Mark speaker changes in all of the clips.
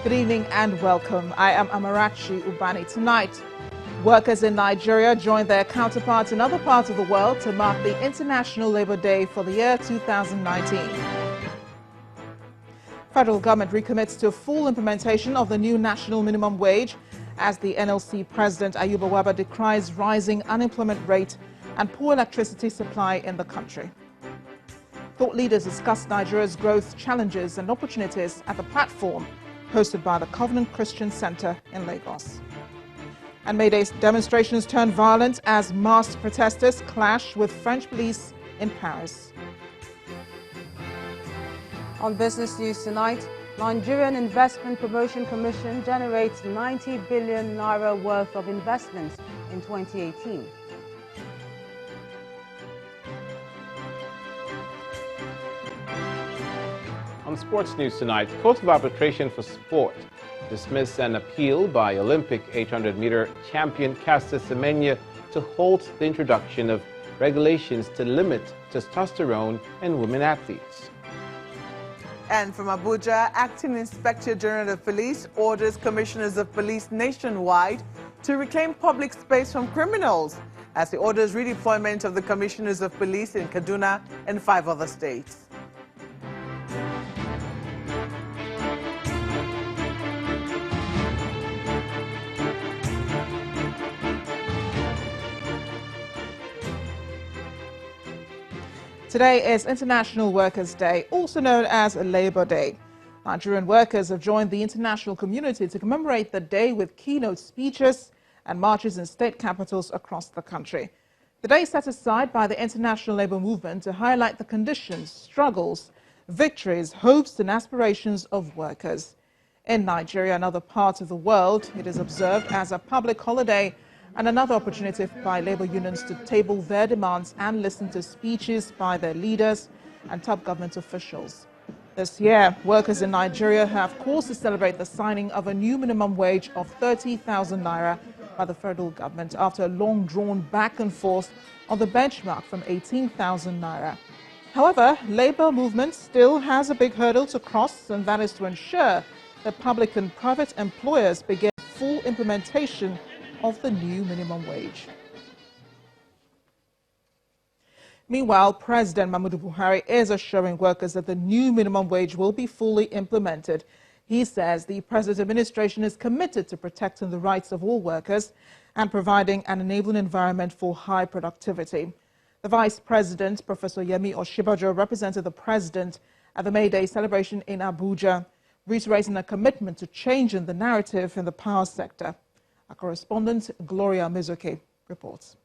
Speaker 1: Good evening and welcome. I am Amarachi Ubani. Tonight, workers in Nigeria join their counterparts in other parts of the world to mark the International Labour Day for the year 2019. Federal government recommits to full implementation of the new national minimum wage as the NLC President Ayuba Waba decries rising unemployment rate and poor electricity supply in the country. Thought leaders discuss Nigeria's growth challenges and opportunities at the platform hosted by the Covenant Christian Center in Lagos. And May Day demonstrations turn violent as masked protesters clash with French police in Paris.
Speaker 2: On business news tonight, Nigerian Investment Promotion Commission generates 90 billion naira worth of investments in 2018.
Speaker 3: On sports news tonight, the Court of Arbitration for Sport dismissed an appeal by Olympic 800-meter champion Caster Semenya to halt the introduction of regulations to limit testosterone in women athletes.
Speaker 4: And from Abuja, Acting Inspector General of Police orders commissioners of police nationwide to reclaim public space from criminals as he orders redeployment of the commissioners of police in Kaduna and 5 other states.
Speaker 1: Today is International Workers' Day, also known as Labour Day. Nigerian workers have joined the international community to commemorate the day with keynote speeches and marches in state capitals across the country. The day is set aside by the international labour movement to highlight the conditions, struggles, victories, hopes and aspirations of workers. In Nigeria and other parts of the world, it is observed as a public holiday and another opportunity by labour unions to table their demands and listen to speeches by their leaders and top government officials. This year, workers in Nigeria have cause to celebrate the signing of a new minimum wage of 30,000 naira by the federal government after a long-drawn back and forth on the benchmark from 18,000 naira. However, labour movement still has a big hurdle to cross, and that is to ensure that public and private employers begin full implementation of the new minimum wage. Meanwhile, President Muhammadu Buhari is assuring workers that the new minimum wage will be fully implemented. He says the President's administration is committed to protecting the rights of all workers and providing an enabling environment for high productivity. The Vice President, Professor Yemi Osinbajo, represented the President at the May Day celebration in Abuja, reiterating a commitment to changing the narrative in the power sector. Our correspondent, Gloria Mizuki, reports.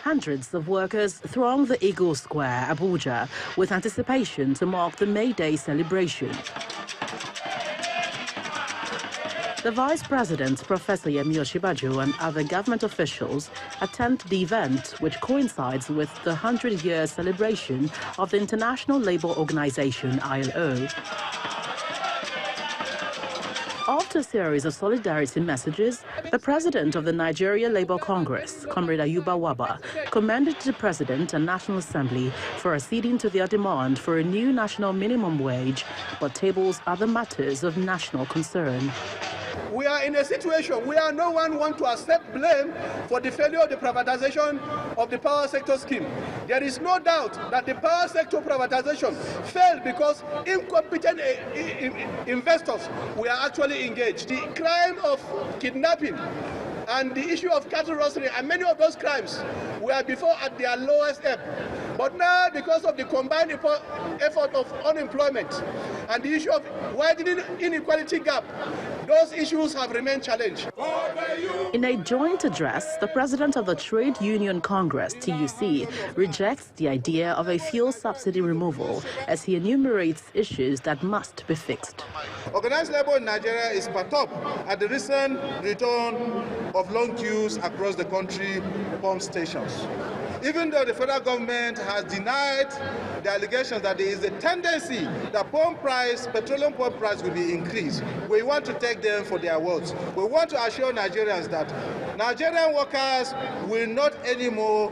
Speaker 5: Hundreds of workers throng the Eagle Square, Abuja, with anticipation to mark the May Day celebration. The Vice President, Professor Yemi Osinbajo, and other government officials attend the event, which coincides with the 100-year celebration of the International Labour Organization, ILO. After a series of solidarity messages, the president of the Nigeria Labour Congress, Comrade Ayuba Waba, commended the President and National Assembly for acceding to their demand for a new national minimum wage, but tables other matters of national concern.
Speaker 6: We are in a situation where no one wants to accept blame for the failure of the privatization of the power sector scheme. There is no doubt that the power sector privatization failed because incompetent investors were actually engaged. The crime of kidnapping and the issue of cattle rustling and many of those crimes were before at their lowest ebb. But now, because of the combined effort of unemployment and the issue of widening inequality gap, those issues have remained challenged.
Speaker 5: In a joint address, the president of the Trade Union Congress, TUC, rejects the idea of a fuel subsidy removal as he enumerates issues that must be fixed.
Speaker 6: Organized labor in Nigeria is perturbed at the recent return of long queues across the country pump stations. Even though the federal government has denied the allegations that there is a tendency that petroleum pump price will be increased, we want to take them for their words. We want to assure Nigerians that Nigerian workers will not anymore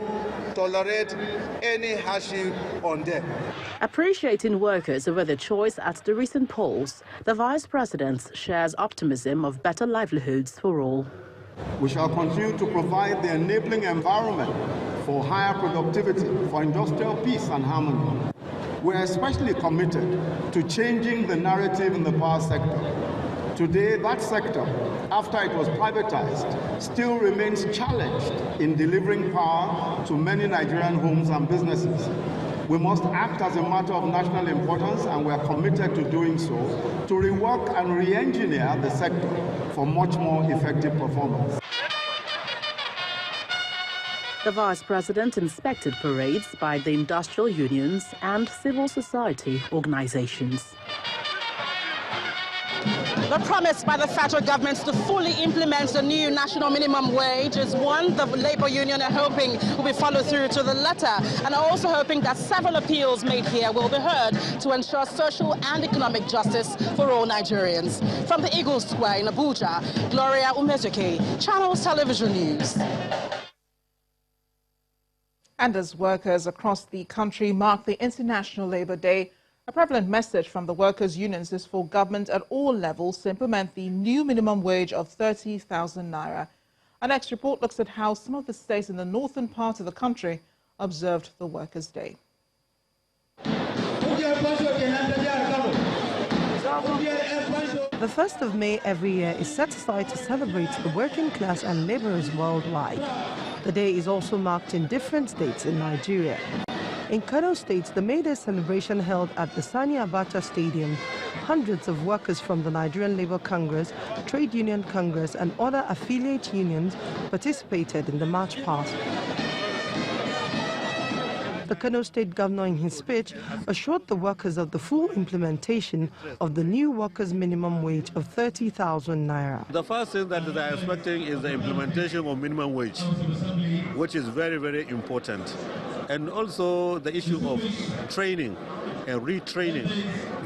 Speaker 6: tolerate any hardship on them.
Speaker 5: Appreciating workers over their choice at the recent polls, the Vice President shares optimism of better livelihoods for all.
Speaker 7: We shall continue to provide the enabling environment for higher productivity, for industrial peace and harmony. We are especially committed to changing the narrative in the power sector. Today, that sector, after it was privatized, still remains challenged in delivering power to many Nigerian homes and businesses. We must act as a matter of national importance, and we are committed to doing so, to rework and re-engineer the sector for much more effective performance.
Speaker 5: The Vice President inspected parades by the industrial unions and civil society organizations.
Speaker 8: The promise by the federal government to fully implement the new national minimum wage is one the labor union are hoping will be followed through to the letter, and are also hoping that several appeals made here will be heard to ensure social and economic justice for all Nigerians. From the Eagle Square in Abuja, Gloria Umezuke, Channels Television News.
Speaker 1: And as workers across the country mark the International Labour Day, a prevalent message from the workers' unions is for government at all levels to implement the new minimum wage of 30,000 naira. Our next report looks at how some of the states in the northern part of the country observed the Workers' Day.
Speaker 9: The 1st of May every year is set aside to celebrate the working class and laborers worldwide. The day is also marked in different states in Nigeria. In Kano State, the May Day celebration held at the Sani Abacha Stadium. Hundreds of workers from the Nigerian Labour Congress, Trade Union Congress and other affiliate unions participated in the march past. The Kano State Governor, in his speech, assured the workers of the full implementation of the new workers' minimum wage of 30,000 naira.
Speaker 10: The first thing that they are expecting is the implementation of minimum wage, which is very, very important. And also the issue of training and retraining,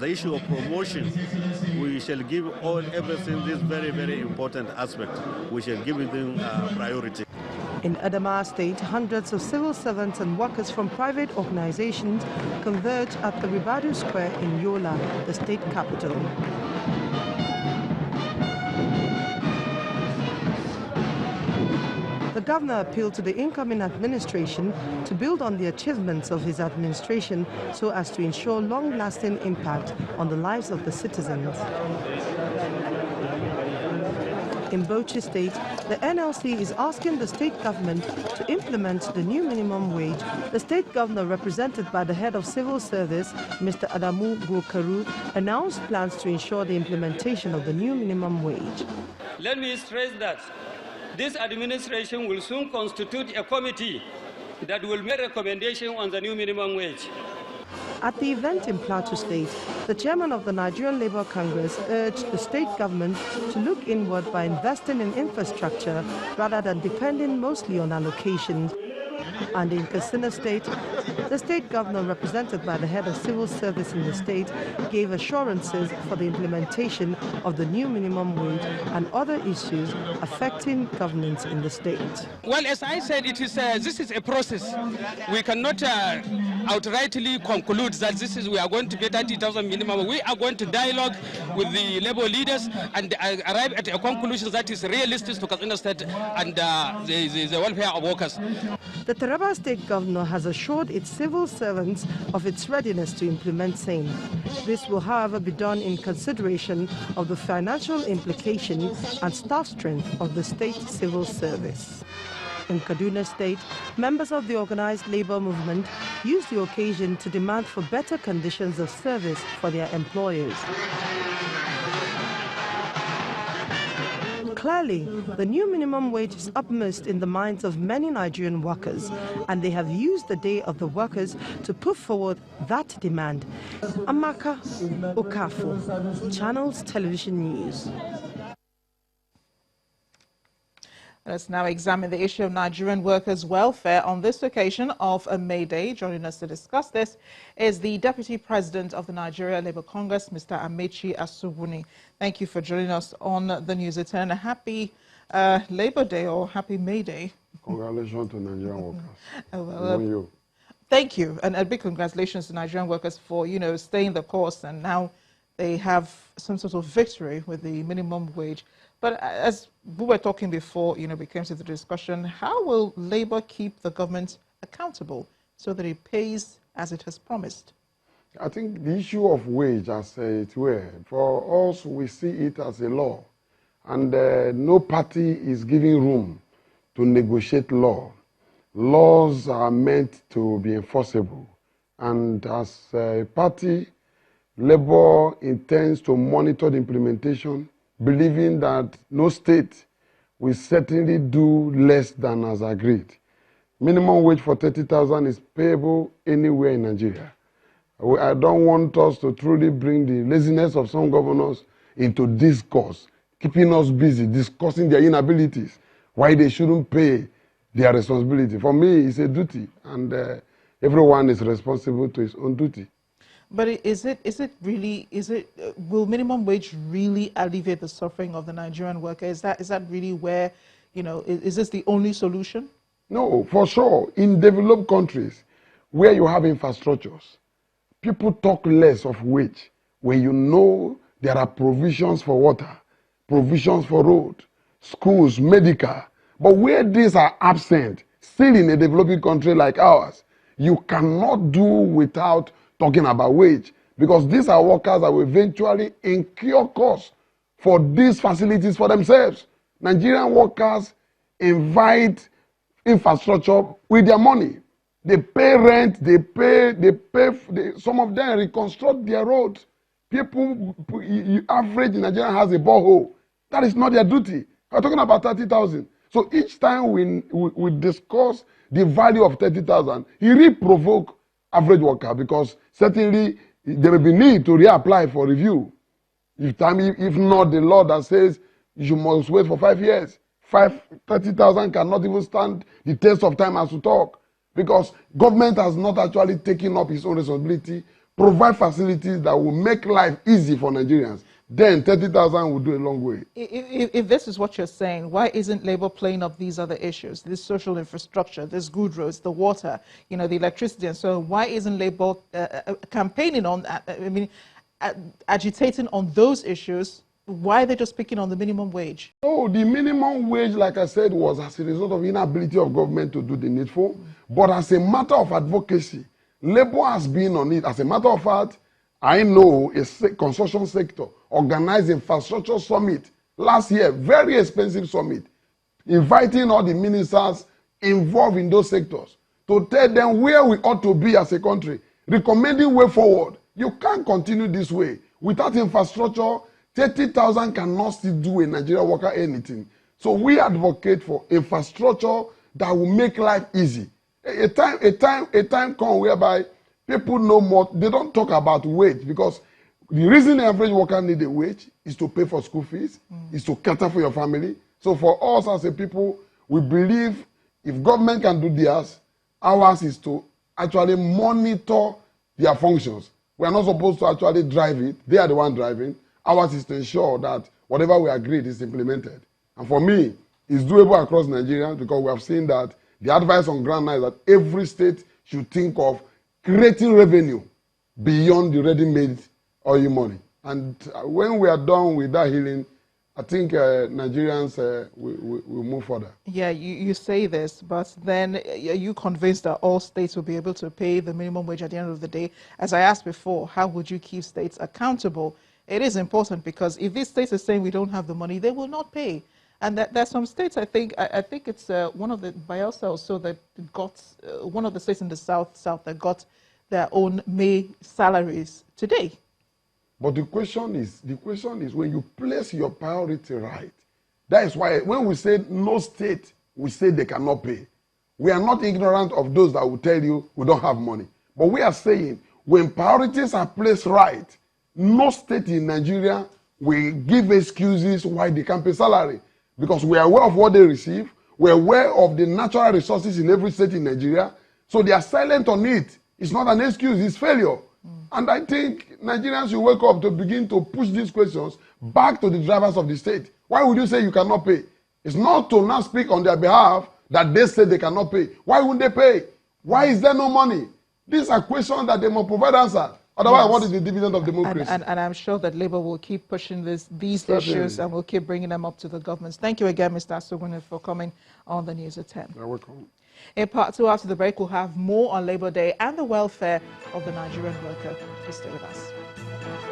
Speaker 10: the issue of promotion. We shall give everything this very, very important aspect. We shall give them priority.
Speaker 9: In Adamawa State, hundreds of civil servants and workers from private organizations converged at the Ribadu Square in Yola, the state capital. The governor appealed to the incoming administration to build on the achievements of his administration so as to ensure long-lasting impact on the lives of the citizens. In Bauchi State, the NLC is asking the state government to implement the new minimum wage. The state governor, represented by the head of civil service, Mr. Adamu Gokaru, announced plans to ensure the implementation of the new minimum wage.
Speaker 11: Let me stress that this administration will soon constitute a committee that will make recommendation on the new minimum wage.
Speaker 9: At the event in Plateau State, the chairman of the Nigerian Labour Congress urged the state government to look inward by investing in infrastructure rather than depending mostly on allocations. And in Katsina State, the state governor, represented by the head of civil service in the state, gave assurances for the implementation of the new minimum wage and other issues affecting governance in the state.
Speaker 11: Well, as I said, this is a process. We cannot outrightly conclude that we are going to get 30,000 minimum. We are going to dialogue with the labor leaders and arrive at a conclusion that is realistic to Katsina State and the welfare of workers.
Speaker 9: The Taraba State Governor has assured its civil servants of its readiness to implement same. This will, however, be done in consideration of the financial implication and staff strength of the state civil service. In Kaduna State, members of the organized labor movement used the occasion to demand for better conditions of service for their employers. Clearly, the new minimum wage is upmost in the minds of many Nigerian workers, and they have used the Day of the Workers to put forward that demand. Amaka Okafor, Channels Television News.
Speaker 1: Let's now examine the issue of Nigerian workers' welfare on this occasion of a May Day. Joining us to discuss this is the Deputy President of the Nigeria Labour Congress, Mr. Amechi Asubuni. Thank you for joining us on the News at 10. A happy Labour Day or happy May Day.
Speaker 12: Congratulations to Nigerian workers.
Speaker 1: Well, thank you, and a big congratulations to Nigerian workers for, staying the course, and now they have some sort of victory with the minimum wage. But as we were talking before, we came to the discussion, how will Labour keep the government accountable so that it pays as it has promised?
Speaker 12: I think the issue of wage, as it were, for us, we see it as a law. And no party is giving room to negotiate law. Laws are meant to be enforceable. And as a party, Labour intends to monitor the implementation, believing that no state will certainly do less than as agreed. Minimum wage for 30,000 is payable anywhere in Nigeria. I don't want us to truly bring the laziness of some governors into discourse, keeping us busy, discussing their inabilities, why they shouldn't pay their responsibility. For me, it's a duty, and everyone is responsible to his own duty.
Speaker 1: But will minimum wage really alleviate the suffering of the Nigerian worker? Is that really where, is this the only solution?
Speaker 12: No, for sure. In developed countries where you have infrastructures, people talk less of wage when there are provisions for water, provisions for road, schools, medical. But where these are absent, still in a developing country like ours, you cannot do without talking about wage, because these are workers that will eventually incur costs for these facilities for themselves. Nigerian workers invite infrastructure with their money. They pay rent, some of them reconstruct their roads. People, average in Nigeria has a borehole. That is not their duty. We're talking about 30,000. So each time we discuss the value of 30,000, he re-provoke average worker, because certainly there may be need to reapply for review. If not the law that says you must wait for 5 years, 30,000 cannot even stand the test of time as to talk, because government has not actually taken up its own responsibility, provide facilities that will make life easy for Nigerians. Then 30,000 will do a long way.
Speaker 1: If this is what you're saying, why isn't Labour playing up these other issues, this social infrastructure, this good roads, the water, the electricity, and so on? Why isn't Labour campaigning on, agitating on those issues? Why are they just picking on the minimum wage?
Speaker 12: Oh, the minimum wage, like I said, was as a result of inability of government to do the needful. But as a matter of advocacy, Labour has been on it. As a matter of fact, I know a construction sector organized infrastructure summit last year, very expensive summit, inviting all the ministers involved in those sectors to tell them where we ought to be as a country, recommending way forward. You can't continue this way. Without infrastructure, 30,000 cannot still do a Nigerian worker anything. So we advocate for infrastructure that will make life easy. A time comes whereby people know more. They don't talk about wage, because the reason the average worker needs a wage is to pay for school fees, is to cater for your family. So for us as a people, we believe if government can do theirs, ours is to actually monitor their functions. We are not supposed to actually drive it. They are the one driving. Ours is to ensure that whatever we agreed is implemented. And for me, it's doable across Nigeria, because we have seen that the advice on ground now is that every state should think of creating revenue beyond the ready-made oil money. And when we are done with that healing, I think Nigerians will move further.
Speaker 1: Yeah, you say this, but then are you convinced that all states will be able to pay the minimum wage at the end of the day? As I asked before, how would you keep states accountable? It is important, because if these states are saying we don't have the money, they will not pay. And there's some states, I think it's one of the Bayelsa or so that got, one of the states in the south that got their own May salaries today.
Speaker 12: But the question is when you place your priority right, that is why when we say no state, we say they cannot pay. We are not ignorant of those that will tell you we don't have money. But we are saying when priorities are placed right, no state in Nigeria will give excuses why they can't pay salary. Because we are aware of what they receive. We are aware of the natural resources in every state in Nigeria. So they are silent on it. It's not an excuse, it's failure. And I think Nigerians should wake up to begin to push these questions back to the drivers of the state. Why would you say you cannot pay? It's not to now speak on their behalf that they say they cannot pay. Why won't they pay? Why is there no money? These are questions that they must provide answer. Otherwise, what is the dividend of democracy?
Speaker 1: And I'm sure that Labour will keep pushing these issues and will keep bringing them up to the governments. Thank you again, Mr. Asogwune, for coming on the News at 10.
Speaker 12: You're welcome.
Speaker 1: In part 2, after the break, we'll have more on Labour Day and the welfare of the Nigerian worker. Please stay with us.